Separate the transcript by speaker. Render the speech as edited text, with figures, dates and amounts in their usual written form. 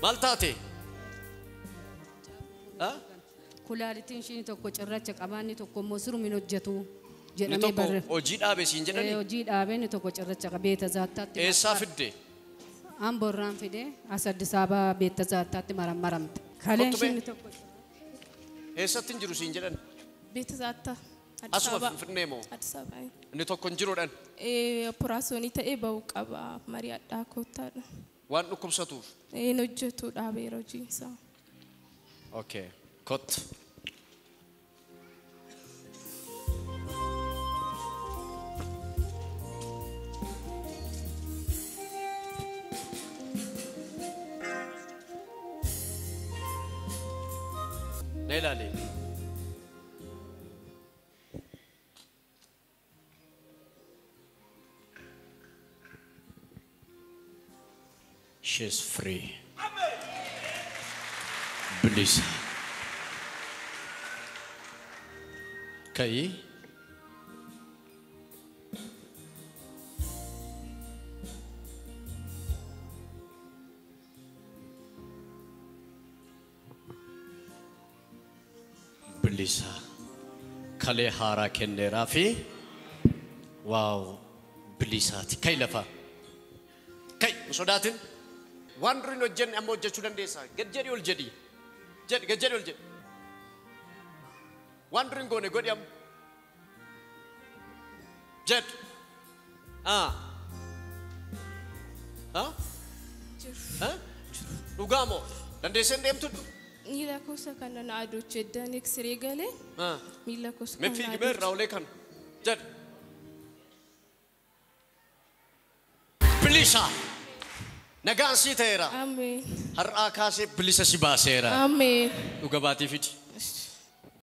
Speaker 1: Maltaate.
Speaker 2: Kulaalitiin isheen tokko cirracha qabaanni tokko immoo sirumin hojjetu jedhamee
Speaker 1: Ni
Speaker 2: barre.
Speaker 1: tokko hojii dhaabe siin jedhani.
Speaker 2: Hojii dhaabeen tokko cirracha qabeeta zaataatti.
Speaker 1: Eessaa fidde?
Speaker 2: Amboorraan fide as Addis Ababa beetta zaataatti marammaramte. Kalee isheen tokko.
Speaker 1: Eessatti hin jiru siin jedhan?
Speaker 3: Beetta zaata.
Speaker 1: Asuma Finfinnee moo?
Speaker 3: Addis Ababa.
Speaker 1: Inni tokko hin jiruudhaan.
Speaker 3: Operaasyoonii ta'ee ba'uu qaba mari'adhaa kootaadha.
Speaker 1: Waan dhukkubsatuuf.
Speaker 3: Hin hojjetu dhaabeera hojiinsaa.
Speaker 1: Okay. Kot. Nelali. She's free. Please. Kalee. Bilisa. Kalee Haaraa kenneeraa fi wow bilisaati. Kayi lafa. Kayi sodaatin. Waan durii hojjenne amma hojjechuu dandeessa. Gad jedhi ol jedhi. Gad jedhi ol jedhi. Waan durii goone godhi amma. Jed. Dhugaa moo dandeessee deemtu?
Speaker 3: Miila kosa kana na aduuche dan X-ray galee. Miila kosa
Speaker 1: kana. Meefi gibee raawulee kan. Jed. Bilisa. Nagaan sii ta'eera.
Speaker 3: Ameen.
Speaker 1: Har'aa kaasee bilisa si baaseera.
Speaker 3: Ameen.
Speaker 1: Dhuga baatii fiti.